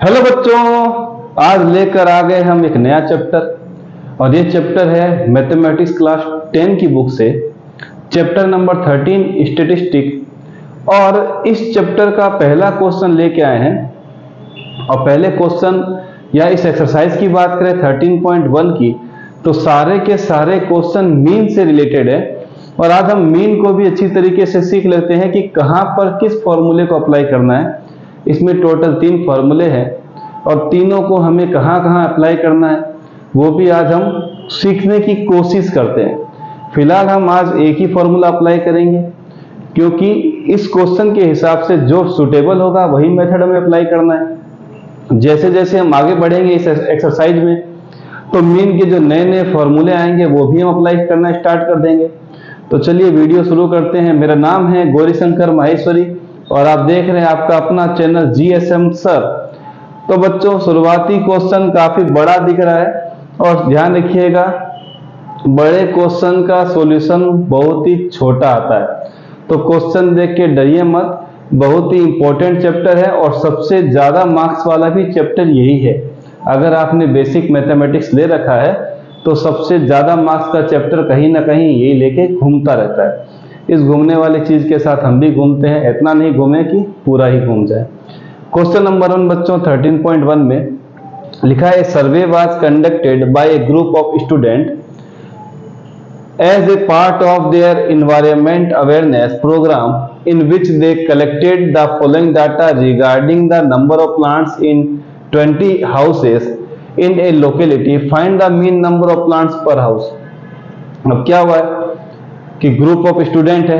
Hello बच्चों, आज लेकर आ गए हम एक नया चैप्टर और ये चैप्टर है मैथमेटिक्स क्लास 10 की बुक से चैप्टर नंबर 13 स्टैटिस्टिक। और इस चैप्टर का पहला क्वेश्चन लेके आए हैं। और पहले क्वेश्चन या इस एक्सरसाइज की बात करें 13.1 की, तो सारे के सारे क्वेश्चन मीन से रिलेटेड है। और आज हम मीन को भी अच्छी तरीके से सीख लेते हैं कि कहां पर किस फॉर्मूले को अप्लाई करना है। इसमें टोटल 3 फॉर्मूले हैं और तीनों को हमें कहां कहां अप्लाई करना है वो भी आज हम सीखने की कोशिश करते हैं। फिलहाल हम आज एक ही फॉर्मूला अप्लाई करेंगे, क्योंकि इस क्वेश्चन के हिसाब से जो सुटेबल होगा वही मेथड हमें अप्लाई करना है। जैसे जैसे हम आगे बढ़ेंगे इस एक्सरसाइज में, तो मीन के जो नए नए फॉर्मूले आएंगे वो भी हम अप्लाई करना स्टार्ट कर देंगे। तो चलिए वीडियो शुरू करते हैं। मेरा नाम है गौरीशंकर माहेश्वरी और आप देख रहे हैं आपका अपना चैनल जीएसएम सर। तो बच्चों, शुरुआती क्वेश्चन काफी बड़ा दिख रहा है और ध्यान रखिएगा, बड़े क्वेश्चन का सॉल्यूशन बहुत ही छोटा आता है। तो क्वेश्चन देख के डरिए मत, बहुत ही इंपॉर्टेंट चैप्टर है और सबसे ज्यादा मार्क्स वाला भी चैप्टर यही है। अगर आपने बेसिक मैथमेटिक्स ले रखा है तो सबसे ज्यादा मार्क्स का चैप्टर कहीं ना कहीं यही लेके घूमता रहता है। इस घूमने वाली चीज के साथ हम भी घूमते हैं, इतना नहीं घूमे कि पूरा ही घूम जाए। क्वेश्चन नंबर 1 बच्चों 13.1 में लिखा है, सर्वे was conducted by A group of student as a part of their environment awareness program in which they collected the following data regarding the number of plants in 20 houses in a locality. Find the mean number of plants per house. अब क्या हुआ है कि group of student है।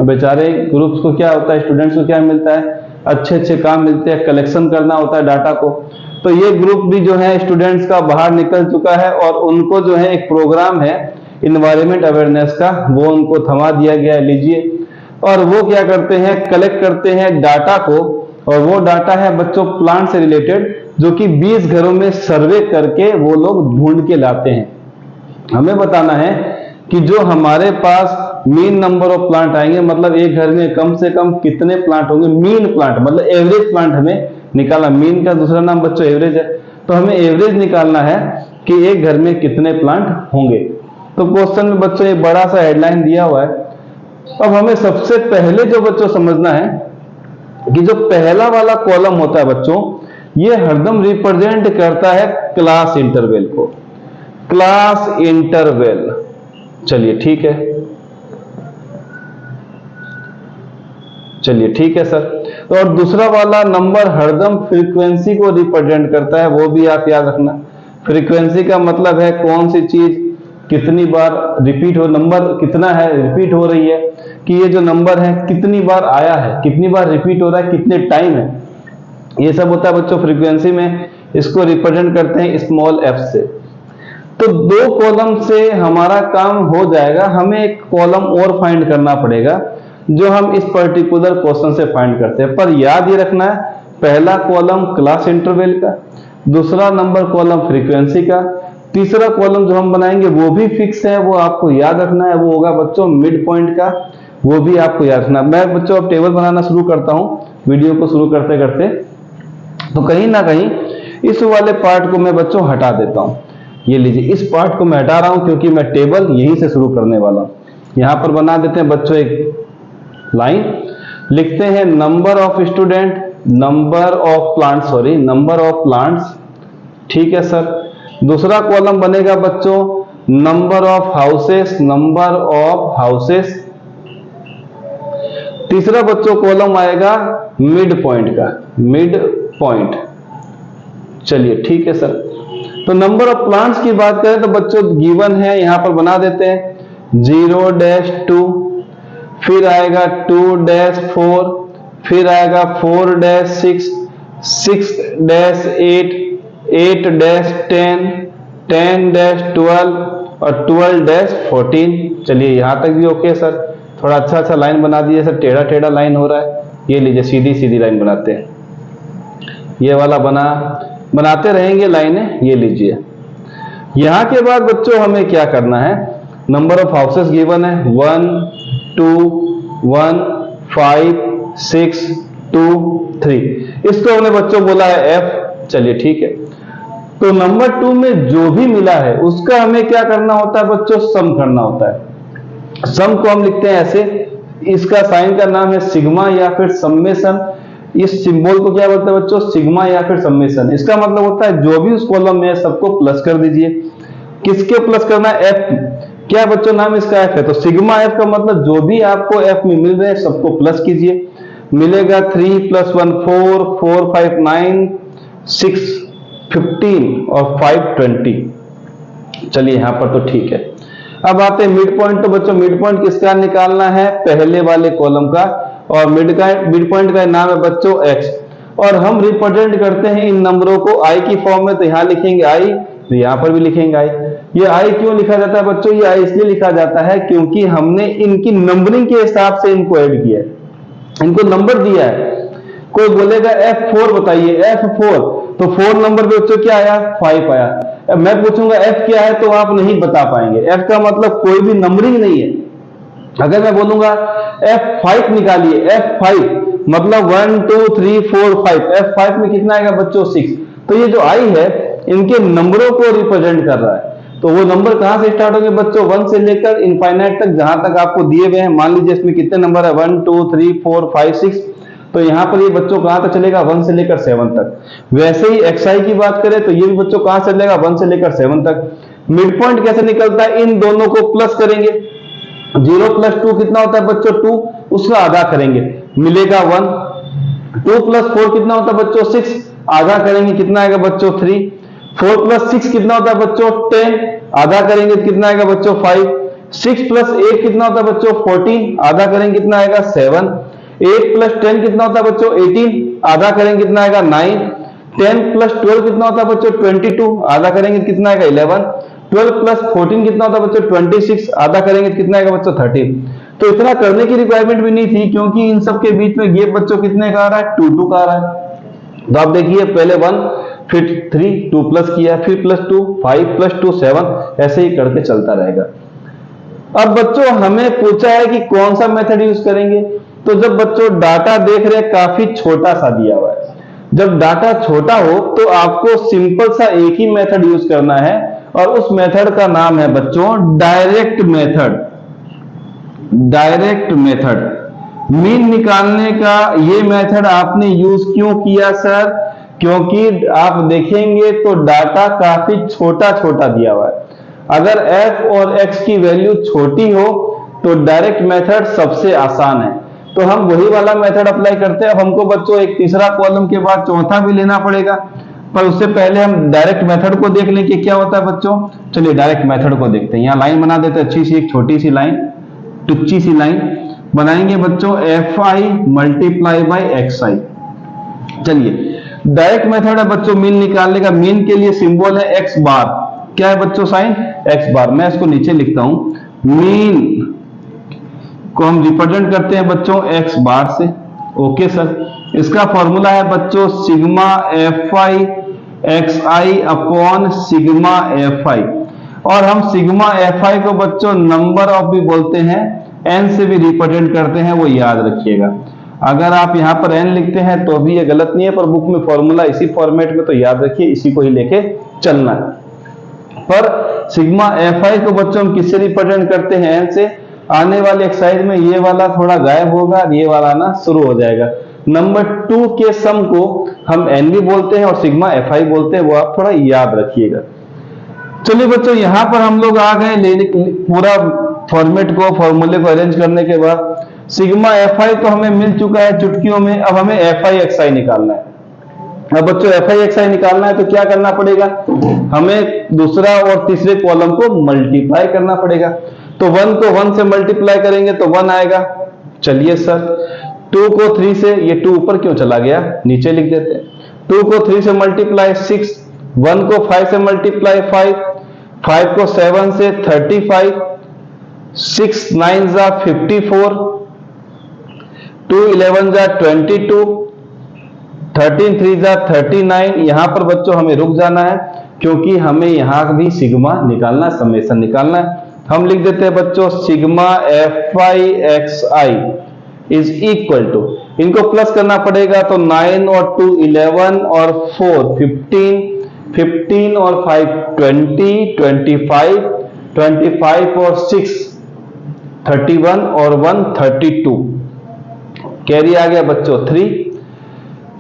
बेचारे groups को क्या होता है, स्टूडेंट्स को क्या मिलता है, अच्छे अच्छे काम मिलते हैं, कलेक्शन करना होता है डाटा को। तो ये ग्रुप भी जो है स्टूडेंट्स का बाहर निकल चुका है और उनको जो है एक प्रोग्राम है इन्वायरमेंट अवेयरनेस का, वो उनको थमा दिया गया है, लीजिए। और वो क्या करते हैं, कलेक्ट करते हैं डाटा को, और वो डाटा है बच्चों प्लांट से रिलेटेड, जो कि 20 घरों में सर्वे करके वो लोग ढूंढ के लाते हैं। हमें बताना है कि जो हमारे पास मीन नंबर ऑफ प्लांट आएंगे, मतलब एक घर में कम से कम कितने प्लांट होंगे। मीन प्लांट मतलब एवरेज प्लांट हमें निकालना, मीन का दूसरा नाम बच्चों एवरेज है। तो हमें एवरेज निकालना है कि एक घर में कितने प्लांट होंगे। तो क्वेश्चन में बच्चों एक बड़ा सा हेडलाइन दिया हुआ है। अब हमें सबसे पहले जो बच्चों समझना है कि जो पहला वाला कॉलम होता है बच्चों, ये हरदम रिप्रेजेंट करता है क्लास इंटरवल को, क्लास इंटरवल। चलिए ठीक है, चलिए ठीक है सर। और दूसरा वाला नंबर हरदम फ्रीक्वेंसी को रिप्रेजेंट करता है, वो भी आप याद रखना। फ्रीक्वेंसी का मतलब है कौन सी चीज कितनी बार रिपीट हो, नंबर कितना है रिपीट हो रही है, कि ये जो नंबर है कितनी बार आया है, कितनी बार रिपीट हो रहा है, कितने टाइम है, ये सब होता है बच्चों फ्रीक्वेंसी में। इसको रिप्रेजेंट करते हैं स्मॉल एफ से। तो 2 कॉलम से हमारा काम हो जाएगा। हमें एक कॉलम और फाइंड करना पड़ेगा जो हम इस पर्टिकुलर क्वेश्चन से फाइंड करते हैं। पर याद ये रखना है, पहला कॉलम क्लास इंटरवल का, दूसरा नंबर कॉलम फ्रीक्वेंसी का, तीसरा कॉलम जो हम बनाएंगे वो भी फिक्स है, वो आपको याद रखना है, वो होगा बच्चों मिड पॉइंट का, वो भी आपको याद रखना। मैं बच्चों अब टेबल बनाना शुरू करता हूं वीडियो को शुरू करते करते। तो कहीं ना कहीं इस वाले पार्ट को मैं बच्चों हटा देता हूं। ये लीजिए, इस पार्ट को मैं हटा रहा हूं क्योंकि मैं टेबल यहीं से शुरू करने वाला हूं। यहां पर बना देते हैं बच्चों एक लाइन, लिखते हैं number of student, number of plant, sorry number of plants. ठीक है सर। दूसरा कॉलम बनेगा बच्चों number of houses, number of houses. तीसरा बच्चों कॉलम आएगा मिड पॉइंट का, मिड पॉइंट। चलिए ठीक है सर। तो नंबर ऑफ प्लांट्स की बात करें तो बच्चों गिवन है, यहां पर बना देते हैं 0-2, फिर आएगा 2-4, फिर आएगा 4-6, 6-8, 8-10, 10-12 और 12-14। चलिए यहां तक भी ओके सर। थोड़ा अच्छा अच्छा लाइन बना दिए सर, टेढ़ा टेढ़ा लाइन हो रहा है। ये लीजिए सीधी सीधी लाइन बनाते हैं, ये वाला बनाते रहेंगे लाइनें। ये लीजिए, यहां के बाद बच्चों हमें क्या करना है, नंबर ऑफ हाउसेस गिवन है 1, 2, 1, 5, 6, 2, 3। इसको हमने बच्चों बोला है एफ। चलिए ठीक है। तो नंबर 2 में जो भी मिला है उसका हमें क्या करना होता है बच्चों, सम करना होता है। सम को हम लिखते हैं ऐसे, इसका साइन का नाम है सिग्मा या फिर समेशन। इस सिंबल को क्या बोलते हैं बच्चों, सिग्मा या फिर समेशन। इसका मतलब होता है जो भी उस कॉलम में है सबको प्लस कर दीजिए। किसके प्लस करना है, एफ। क्या बच्चों नाम इसका एफ है, तो सिग्मा एफ का मतलब जो भी आपको एफ में मिल रहे हैं सबको प्लस कीजिए। मिलेगा 3 + 1 4, 4 5 9, 6 15 और 5 20। चलिए यहां पर तो ठीक है। अब आते हैं मिड पॉइंट। तो बच्चों मिड पॉइंट किसका निकालना है, पहले वाले कॉलम का, और मिड पॉइंट का नाम है बच्चों x। और हम रिप्रेजेंट करते हैं इन नंबरों को i की फॉर्म में, तो यहां लिखेंगे i, तो यहां पर भी लिखेंगे i। ये i क्यों लिखा जाता है बच्चों, ये i इसलिए लिखा जाता है क्योंकि हमने इनकी नंबरिंग के हिसाब से इनको ऐड किया है, इनको नंबर दिया है। कोई बोलेगा F4 बताइए, F4, तो 4 नंबर पे बच्चों क्या आया, 5 आया। अब मैं पूछूंगा F क्या है तो आप नहीं बता पाएंगे। F का मतलब कोई भी नंबरिंग नहीं है। अगर मैं बोलूंगा F5 निकालिए, F5 मतलब 1 2 3 4 5, F5 में कितना आएगा बच्चों, 6। तो ये जो I है इनके नंबरों को रिप्रेजेंट कर रहा है। तो वो नंबर कहां से स्टार्ट होंगे बच्चों, 1 से लेकर इनफाइनाइट तक, जहां तक आपको दिए हुए हैं। मान लीजिए इसमें कितने नंबर है, 1 2 3 4 5 6, तो यहां पर ये बच्चों कहां तक चलेगा, 1 से लेकर 7 तक। वैसे ही xi की बात करें तो ये भी बच्चों कहां से चलेगा, 1 से लेकर 7 तक। मिड पॉइंट कैसे निकलता है, इन दोनों को प्लस करेंगे। 0 + 2 कितना होता है बच्चों, 2, उसका आधा करेंगे, मिलेगा 1। 2 + 4 कितना होता है बच्चों, 6, आधा करेंगे, कितना आएगा बच्चों, 3। 4 + 6 कितना होता है बच्चों, 10, आधा करेंगे तो कितना आएगा बच्चों, 5। 6 + 8 कितना होता है बच्चों, 14, आधा करेंगे कितना आएगा, 7। 8 + 10 कितना होता है बच्चों, 18, आधा करेंगे कितना आएगा, 9। 10 + 12 कितना होता है बच्चों, 22, आधा करेंगे कितना आएगा, 11। 12 + 14 कितना होता है बच्चों, 26, आधा करेंगे कितना आएगा बच्चों, 13। तो इतना करने की रिक्वायरमेंट भी नहीं थी क्योंकि इन सब के बीच में गैप बच्चों कितने का आ रहा है, 2 2 का आ रहा है। तो आप देखिए पहले 1 फिर 3, 2 प्लस किया, फिर +2, 5 + 2 7, ऐसे ही करके चलता रहेगा। अब बच्चों हमें पूछा है कि कौन सा मेथड यूज करेंगे। तो जब बच्चों डाटा देख रहे हैं काफी छोटा सा दिया हुआ है, जब डाटा छोटा हो तो आपको सिंपल सा एक ही मेथड यूज करना है, और उस मेथड का नाम है बच्चों direct method. Direct method mean निकालने का ये मेथड आपने यूज क्यों किया सर, क्योंकि आप देखेंगे तो डाटा काफी छोटा छोटा दिया हुआ है। अगर f और x की वैल्यू छोटी हो तो डायरेक्ट मेथड सबसे आसान है, तो हम वही वाला मेथड अप्लाई करते हैं। अब हमको बच्चों एक तीसरा कॉलम के बाद चौथा भी लेना पड़ेगा, पर उससे पहले हम डायरेक्ट मेथड को देख लें कि क्या होता है बच्चों। चलिए डायरेक्ट मेथड को देखते हैं। यहाँ लाइन बना देते हैं अच्छी सी, एक छोटी सी लाइन, टुच्ची सी लाइन बनाएंगे बच्चों, fi × xi। चलिए डायरेक्ट मेथड है बच्चों मीन निकालने का। मीन के लिए सिंबल है x बार, क्या है बच्चों, साइन x बार। मैं इसको नीचे लिखता हूं, मीन को हम रिप्रेजेंट करते हैं बच्चों x बार से। ओके सर, इसका फॉर्मूला है बच्चों sigma fi xi upon sigma fi। और हम सिग्मा fi को बच्चों नंबर ऑफ भी बोलते हैं, n से भी रिप्रेजेंट करते हैं, वो याद रखिएगा। अगर आप यहां पर n लिखते हैं तो भी ये गलत नहीं है, पर बुक में फॉर्मूला इसी फॉर्मेट में, तो याद रखिए इसी को ही लेके चलना है। पर सिग्मा fi को बच्चों हम किससे रिप्रेजेंट करते हैं, n से। आने वाले एक्सरसाइज में ये वाला थोड़ा गायब होगा, ये वाला ना शुरू हो जाएगा। नंबर 2 के सम को हम n भी बोलते हैं और सिग्मा fi बोलते हैं, वो आप थोड़ा याद रखिएगा। चलिए बच्चों यहां पर हम लोग आ गए पूरा फॉर्मेट को, फॉर्मूले को अरेंज करने के बाद सिग्मा fi तो हमें मिल चुका है चुटकियों में। अब हमें fi xi निकालना है। अब बच्चों fi xi निकालना है तो क्या करना पड़ेगा, हमें दूसरा और तीसरे कॉलम को मल्टीप्लाई करना पड़ेगा। तो 1 को 1 से मल्टीप्लाई करेंगे तो 1 आएगा। चलिए सर 2 को 3 से, ये 2 ऊपर क्यों चला गया, नीचे लिख देते हैं। 2 को 3 से मल्टीप्लाई 6, 1 को 5 से मल्टीप्लाई 5, 5 को 7 से 35, 6 9 जा 54, 2 11 जा 22, 13 3 जा 39। यहां पर बच्चों हमें रुक जाना है क्योंकि हमें यहां भी सिग्मा निकालना, समेशन निकालना है। हम लिख देते हैं बच्चों sigma fi xi is equal to, इनको प्लस करना पड़ेगा तो 9 और 2 11 और 4 15, 15 और 5 20, 25, 25 और 6 31 और 1 32। कैरी आ गया बच्चों 3,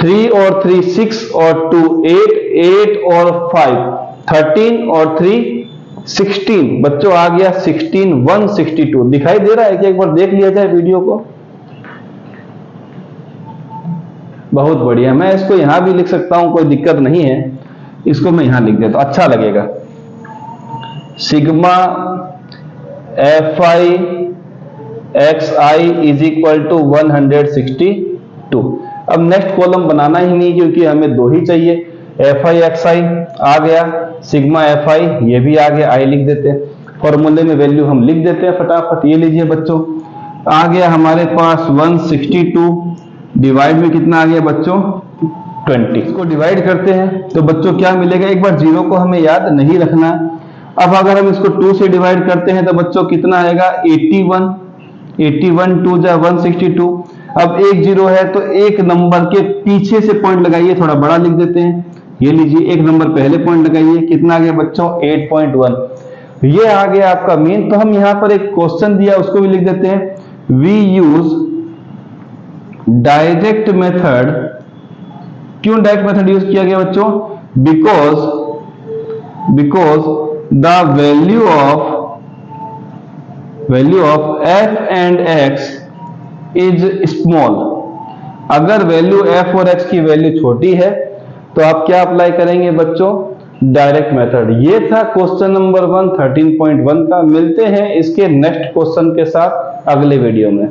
3 और 3 6 और 2 8, 8 और 5 13 और 3 16। बच्चों आ गया 16 162। दिखाई दे रहा है कि एक बार देख लिया जाए वीडियो को। बहुत बढ़िया, मैं इसको यहां भी लिख सकता हूं, कोई दिक्कत नहीं है। इसको मैं यहां लिख देता हूं, अच्छा लगेगा। Sigma fi xi is equal to 162। अब नेक्स्ट कॉलम बनाना ही नहीं क्योंकि हमें 2 ही चाहिए। fi xi आ गया, सिग्मा fi ये भी आ गया, i लिख देते हैं। फॉर्मूले में वैल्यू हम लिख देते हैं फटाफट। ये लीजिए बच्चों, आ गया हमारे पास 162 डिवाइड में कितना आ गया बच्चों 20। इसको डिवाइड करते हैं तो बच्चों क्या मिलेगा, एक बार जीरो को हमें याद नहीं रखना है। अब अगर हम इसको 2 से डिवाइड करते हैं तो बच्चों कितना आएगा 81, 81 2 जा 162। अब एक जीरो है तो एक नंबर के पीछे से पॉइंट लगाइए, थोड़ा बड़ा लिख देते हैं। ये लीजिए एक नंबर पहले पॉइंट लगाइए, कितना आ गया बच्चों 8.1। ये आ गया आपका मीन। तो हम यहां पर एक क्वेश्चन दिया उसको भी लिख देते हैं। We use direct method. क्यों डायरेक्ट मेथड यूज किया गया बच्चों, because the value of f and x is small. अगर वैल्यू f और x की वैल्यू छोटी है तो आप क्या अप्लाई करेंगे बच्चों, डायरेक्ट मेथड। ये था क्वेश्चन नंबर 1 13.1 का। मिलते हैं इसके नेक्स्ट क्वेश्चन के साथ अगले वीडियो में।